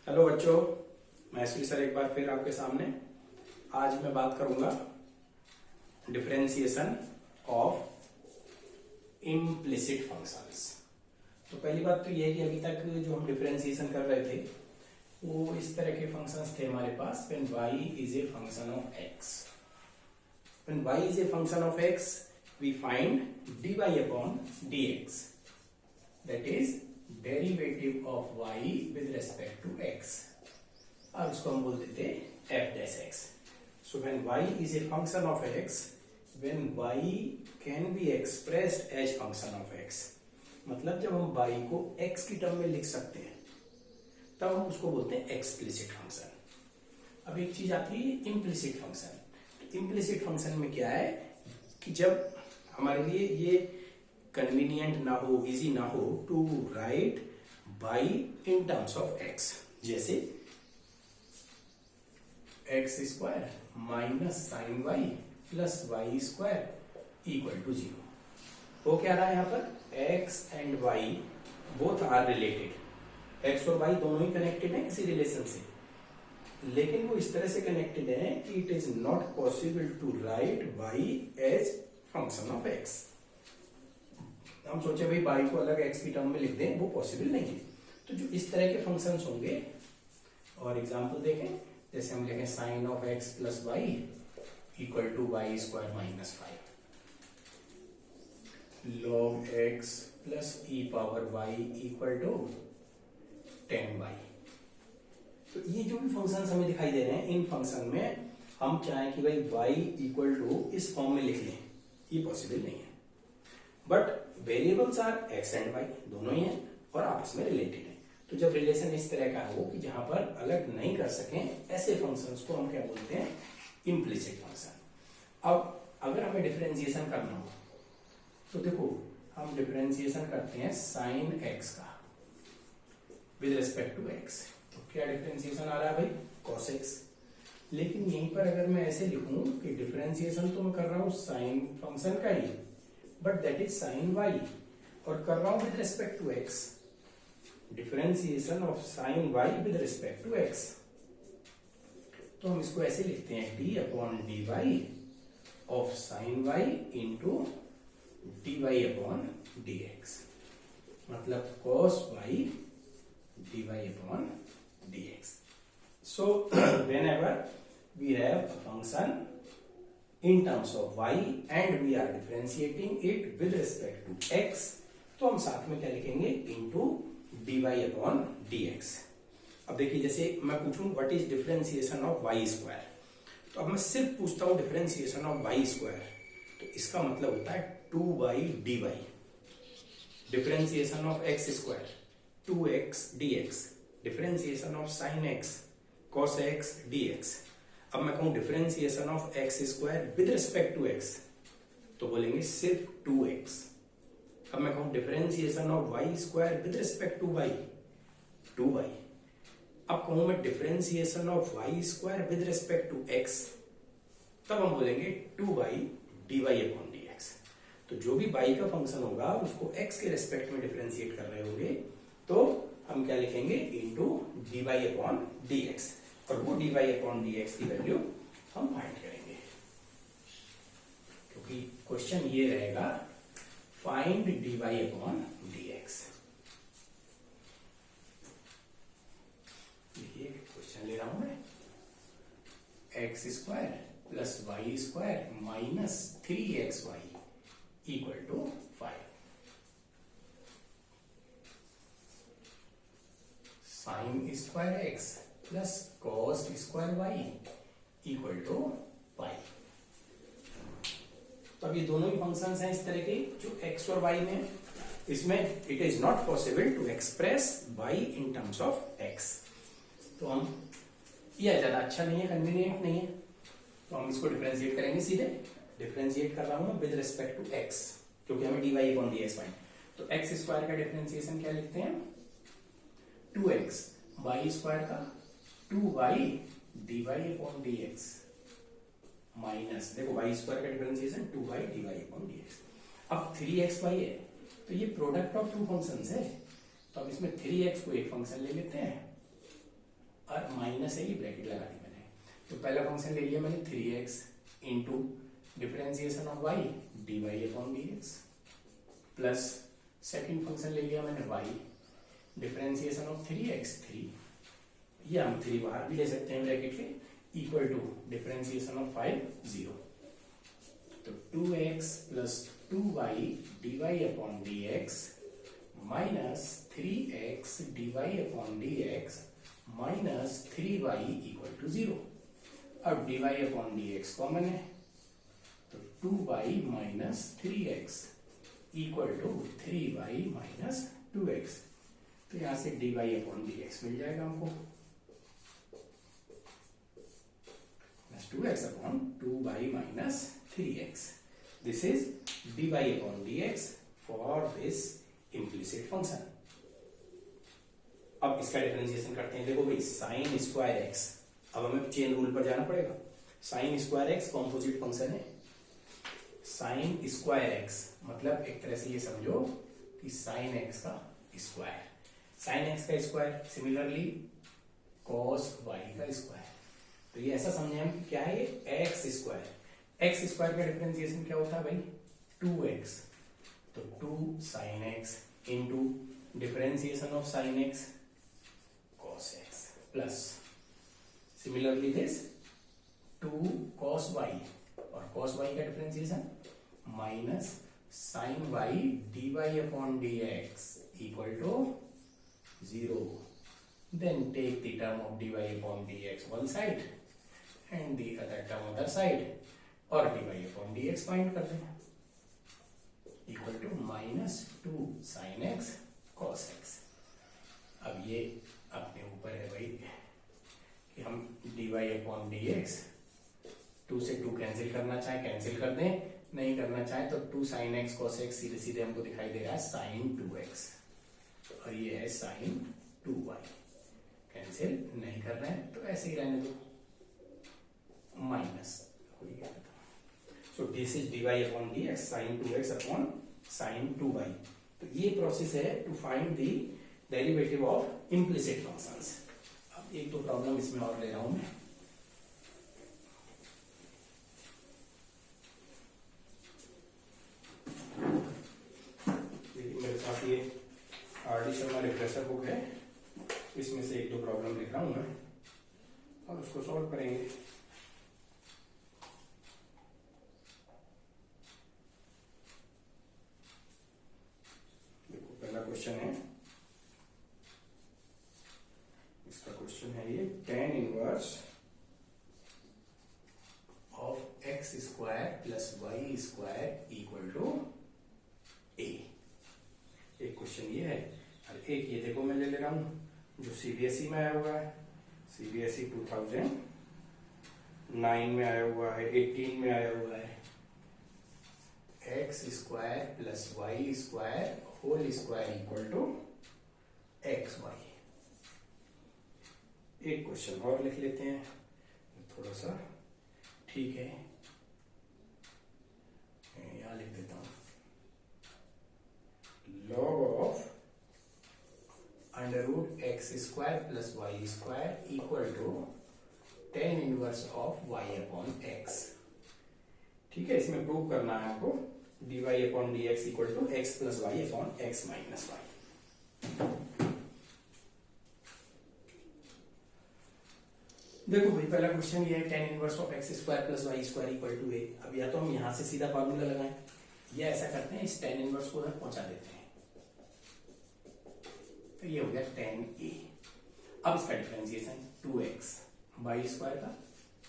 Hello बच्चों, Maheshwari sir एक बार फिर आपके सामने। आज मैं बात करूंगा डिफरेंशिएशन ऑफ इम्प्लिसिट फंक्शंस। तो पहली बात तो यह है कि अभी तक जो हम डिफरेंशिएशन कर रहे थे वो इस तरह के फंक्शंस थे हमारे पास। When y is a function of x, when y is a function of x we find dy upon dx, that is derivative of y with respect to x, और उसको हम बोल देते हैं f dash x। So when y is a function of x, when y can be expressed as function of x, मतलब जब हम y को x की टर्म में लिख सकते हैं तब हम उसको बोलते हैं एक्सप्लिसिट फंक्शन। अब एक चीज आती है इम्प्लिसिट फंक्शन। इम्प्लिसिट फंक्शन में क्या है कि जब हमारे लिए ये कन्वीनियंट ना हो, इजी ना हो to write by in terms of x, जैसे x square minus sine y plus y square equal to 0। वो क्या रहा है यहाँ पर, x and y both are related, x और y दोनों ही कनेक्टेड हैं किसी रिलेशन से, लेकिन वो इस तरह से कनेक्टेड है कि it is not possible to write y as function of x। हम सोचे भाई y को अलग x की टर्म में लिख दें, वो पॉसिबल नहीं है। तो जो इस तरह के फंक्शंस होंगे, और एग्जांपल देखें, जैसे हम लिखें sine of x plus y equal to y square minus 5, log x plus e power y equal to 10y। तो ये जो भी फंक्शंस हमें दिखाई दे रहे हैं, इन फंक्शन में हम चाहें कि भाई y इक्वल टू इस फॉर्म में लिख लें, ये पॉसिबल नहीं है। But variables are x and y, दोनों ही हैं और आपस में रिलेटेड हैं। तो जब रिलेशन इस तरह का हो कि जहां पर अलग नहीं कर सकें, ऐसे फंक्शंस को हम क्या बोलते हैं, इम्प्लिसिट फंक्शन। अब अगर हमें डिफरेंशिएशन करना हो तो देखो, हम डिफरेंशिएशन करते हैं साइन x का विद रिस्पेक्ट टू x, तो क्या डिफरेंशिएशन आ रहा है भाई, cos x। लेकिन यहीं पर अगर मैं ऐसे लिखूं कि डिफरेंशिएशन तो मैं कर रहा हूं साइन फंक्शन का ही, but that is sine y, और कर रहा हूं with respect to x, differentiation of sine y with respect to x, तो हम इसको ऐसे लिखते हैं d upon d y of sine y into d y upon d x, मतलब cos y dy upon dx. So whenever we have a function in terms of y and we are differentiating it with respect to x, तो हम साथ में क्या लिखेंगे, into dy upon dx। अब देखिए, जैसे मैं पूछूं what is differentiation of y square, तो अब मैं सिर्फ पूछता हूं डिफरेंशिएशन ऑफ y स्क्वायर, तो इसका मतलब होता है 2y dy। Differentiation of x square 2x dx, differentiation of sine x cos x dx। अब मैं कहूं differentiation of x square with respect to x, तो बोलेंगे सिर्फ 2x। अब मैं कहूं differentiation of y square with respect to y, 2y। अब कहूं मैं differentiation of y square with respect to x, तब हम बोलेंगे 2y dy अपॉन dx। तो जो भी y का फंक्शन होगा उसको x के रेस्पेक्ट में डिफरेंशिएट कर रहे होंगे, तो हम क्या लिखेंगे, into d y upon d x, और वो d y upon d x की वैल्यू हम फाइंड करेंगे, क्योंकि क्वेश्चन ये रहेगा find d y upon d x. देखिए क्वेश्चन ले रहा हूं मैं, x square plus y square minus 3xy equal to 5, sine square x plus cos square y equal to pi. तो अब ये दोनों ही फंक्शंस हैं इस तरह के जो x और y में, इसमें it is not possible to express y in terms of x, तो हम यह ज्यादा अच्छा नहीं है, कन्वीनियंट नहीं है, तो हम इसको डिफरेंशिएट करेंगे सीधे। डिफरेंशिएट कर रहा हूं विद रिस्पेक्ट टू x, क्योंकि हमें dy अपॉन dx फाइंड। तो x स्क्वायर का डिफरेंशिएशन क्या लिखते हैं, 2x, y स्क्वायर का 2y dy upon dx minus, देखो y स्क्वायर का differentiation 2y dy upon dx। अब 3xy है, तो ये प्रोडक्ट ऑफ टू फंक्शंस है, तो अब इसमें 3x को एक फंक्शन ले लेते हैं और माइनस है, ये ब्रैकेट लगा दी मैंने। तो पहला फंक्शन ले लिया मैंने 3x into differentiation of y dy/dx plus second function ले लिया मैंने y डिफरेंशिएशन ऑफ 3x 3, या हम 3 बाहर भी ले सकते हैं ब्रैकेट के, इक्वल टू डिफरेंशिएशन ऑफ 5 0। तो 2x plus 2y dy/dx minus 3x dy/dx minus 3y equal to 0। अब dy/dx कॉमन है, तो 2y minus 3x equal to 3y minus 2x। तो यहां से dy/dx मिल जाएगा हमको, plus 2x upon 2y minus 3x। This is dy/dx for this implicit function. अब इसका डिफरेंशिएशन करते हैं। देखो भाई साइन स्क्वायर एक्स, अब हमें चेन रूल पर जाना पड़ेगा। Sine square x composite function है। साइन स्क्वायर एक्स मतलब एक तरह से ये समझो कि साइन एक्स का स्क्वायर, साइन एक्स का स्क्वायर सिमिलरली कॉस वाई का स्क्वायर। तो ये ऐसा समझे हम क्या है, ये एक्स स्क्वायर। एक्स स्क्वायर का डिफरेंशिएशन क्या होता है भाई, 2x। तो 2 sine x into differentiation of sine x cos x plus similarly this 2 cos y, और कॉस वाई का differentiation minus sine y dy/dx equal to 0। Then take the term of dy/dx one side and the other term other side, और dy/dx find कर दें, equal to minus 2 sine x cos x. अब ये अपने ऊपर है भाई कि हम dy/dx 2 से 2 कैंसिल करना चाहे कैंसिल कर दें, नहीं करना चाहे तो 2 साइन एक्स कॉस एक्स सीधे सीधे हमको दिखाई दे रहा है साइन 2x, और ये है साइन 2y। कैंसिल नहीं कर रहे हैं तो ऐसे ही रहने दो, माइनस हो गया। So this is dy/dx sine 2x upon sine 2y। तो ये प्रोसेस है to find the derivative of implicit functions. अब एक दो प्रॉब्लम इसमें और ले रहा हूं मैं। मेरे पास ये आरडी शर्मा रिफ्रेशर बुक है, इसमें से एक दो प्रॉब्लम लिख रहा हूं मैं और उसको सॉल्व करेंगे। देखो पहला क्वेश्चन है, इसका क्वेश्चन है ये tan inverse of x square plus y square equal to a। एक क्वेश्चन ये है, और एक ये देखो मैं ले रहा हूं जो सीबीएसई में आया हुआ है, सीबीएसई 2009 में आया हुआ है, 18 में आया हुआ है, x square plus y square whole square equal to x y. एक क्वेश्चन और लिख लेते हैं, थोड़ा सा ठीक है, यहां लिख देता हूं, log of √x square plus y square equal to tan inverse of y upon x। ठीक है, इसमें प्रूव करना है आपको dy/dx equal to x plus y upon x minus y. देखो भाई पहला क्वेश्चन ये है tan inverse of x square plus y square equal to a। अब या तो हम यहां से सीधा फार्मूला लगाएं या ऐसा करते हैं, इस tan इनवर्स को उधर पहुंचा देते हैं, तो ये हो गया tan a। अब इसका डिफरेंशिएशन 2x वाई स्क्वायर का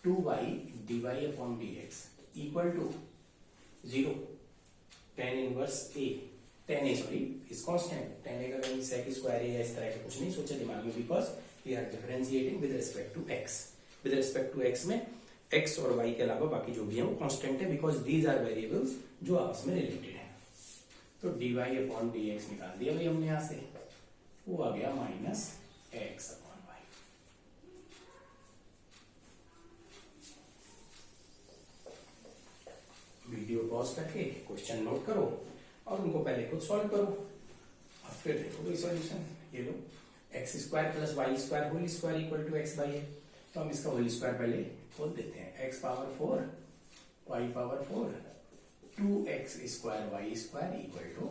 2y dy/dx equal to 0 tan inverse a, tan a sorry is constant, tan a का कहीं sec स्क्वायर है या इस तरह का कुछ नहीं सोचा दिमाग में, because we are differentiating with respect to x। With respect to x में x और y के अलावा बाकी जो भी है वो कांस्टेंट है, बिकॉज दीज आर वेरिएबल्स जो आपस में रिलेटेड है। तो dy/dx निकाल दिया भाई हमने यहां से, वो आ गया minus x upon y. Video pause करके क्वेश्चन नोट करो और उनको पहले खुद सॉल्व करो और फिर देखो भाई सॉल्यूशन। ये लो x square plus y square whole square equal to x by है, तो हम इसका होल स्क्वायर पहले खोल देते हैं। X power 4 y power 4 2x square y square equal to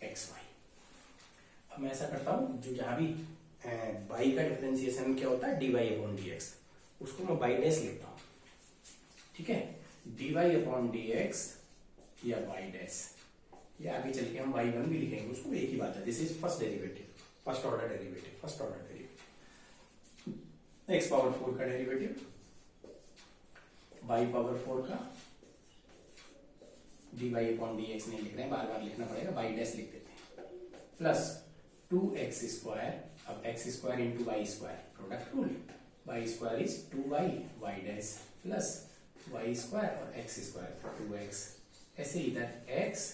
x y. अब मैं ऐसा करता हूं, जो जहां भी y का डिफरेंशिएशन क्या होता है dy अपॉन dx, उसको मैं y डैश लिखता हूं, ठीक है। dy अपॉन dx या y डैश, या आगे चल के हम y1 भी लिखेंगे, उसको एक ही बात है। This is first derivative, first order derivative, x power 4 का डेरिवेटिव, y पावर 4 का dy अपॉन dx नहीं लिख रहे हैं, बार बार लिखना पड़ेगा, y डैश लिख देते हैं, प्लस 2x स्क्वायर, अब x square into y square, product rule, y square is 2y, y dash plus y square और x स्क्वायर 2x, ऐसे इधर x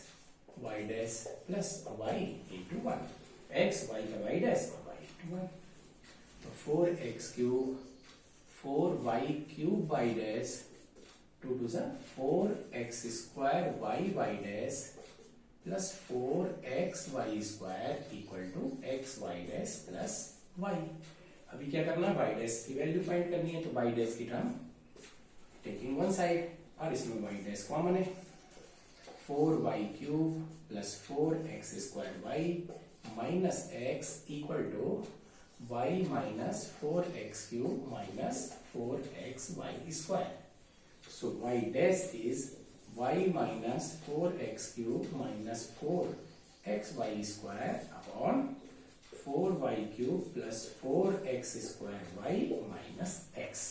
y dash plus y into 1, x y का y dash और y into 1, तो 4x cube 4y cube y dash 2 to 4x square y dash plus 4x y square equal to x y dash plus y। अभी क्या करना है, y dash की value find करनी है, तो y डैश की टर्म टेकिंग वन साइड, और इसमें y डैश कॉमन है, 4y cube plus 4x square y minus x equal to y minus 4x cube minus 4x y square. So y dash is y minus 4x cube minus 4xy square upon 4y cube plus 4x square y minus x।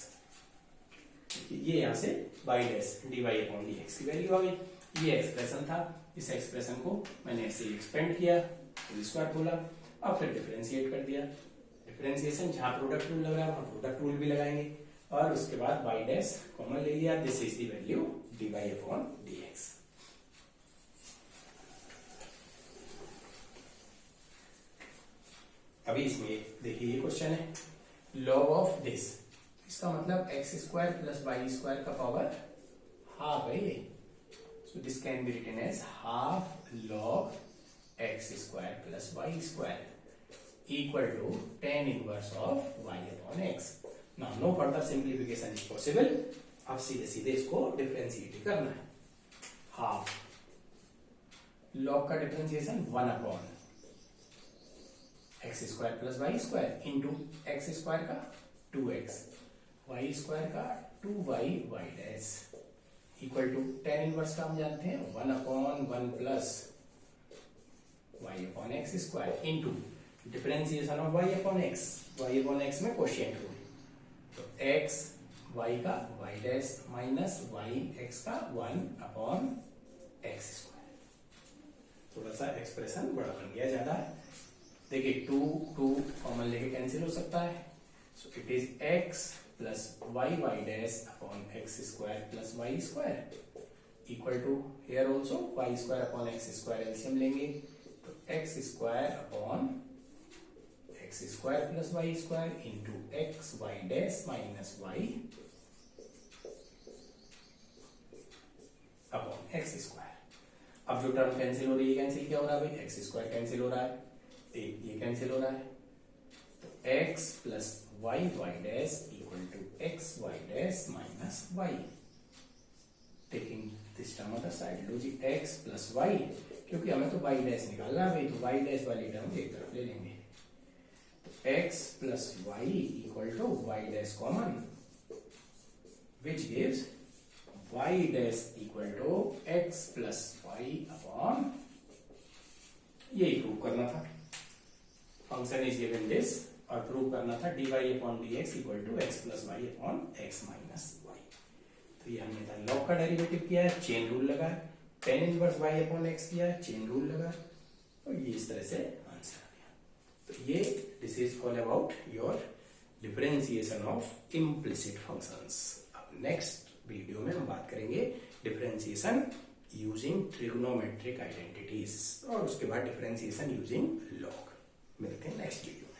ये यहां से y dash dy upon dx की value आ गई। ये expression था, इस expression को मैंने ऐसे एक्सपेंड किया, होल स्क्वायर बोला, अब फिर डिफरेंशिएट कर दिया। डिफरेंशिएशन जहां प्रोडक्ट रूल लग रहा है वहां प्रोडक्ट रूल भी लगाएंगे, और उसके बाद y डैश कॉमन ले लिया, this is the value dy upon dx। अभी इसमें देखिए ये क्वेश्चन है, लॉग ऑफ दिस, इसका मतलब x square plus y square का पावर हाफ है ये, so this can be written as half log x square plus y square equal to tan inverse of y upon x। Now, no further simplification is possible। अब सीधे सीधे इसको differentiate करना है। Half log का differentiation 1 upon x square plus y square into x square का 2x, y square का 2y y dash equal to tan inverse का हम जानते हैं 1 upon 1 plus y upon x square into differentiation of y upon x में quotient rule, तो x y का y dash minus y x का 1 upon x square. थोड़ा सा एक्सप्रेशन बड़ा बन गया, ज्यादा है। देखिए 2 कॉमन लेके कैंसिल हो सकता है, so it is x plus y dash upon x square plus y square equal to here also y square upon x square, LCM लेंगे तो x square upon x square plus y square into x y dash minus y upon x square. अब जो term cancel हो रही है, cancel क्या हो रहा है भाई, एक्स स्क्वायर कैंसिल हो रहा है, ये कैंसिल हो रहा है, तो x plus y dash equal to x y dash minus y. Taking this term other side, लो जी एक्स प्लस वाई, क्योंकि हमें तो वाई डैश निकालना है भाई, तो वाई डैश वाली टर्म एक तरफ ले लेंगे, x plus y equal to y dash common, which gives y dash equal to x plus y upon, यही प्रूव करना था, फंक्शन इज गिवन दिस, और प्रूव करना था dy upon dx equal to x plus y upon x minus y. तो ये हमने था लॉग का डेरिवेटिव किया है, चेन रूल लगा है, tan inverse y upon x किया है, चेन रूल लगा है, और ये इस तरह से ये this is all about your differentiation of implicit functions. अब नेक्स्ट वीडियो में हम बात करेंगे डिफरेंशिएशन यूजिंग ट्रिग्नोमेट्रिक आइडेंटिटीज, और उसके बाद डिफरेंशिएशन यूजिंग लॉग। मिलते हैं नेक्स्ट वीडियो।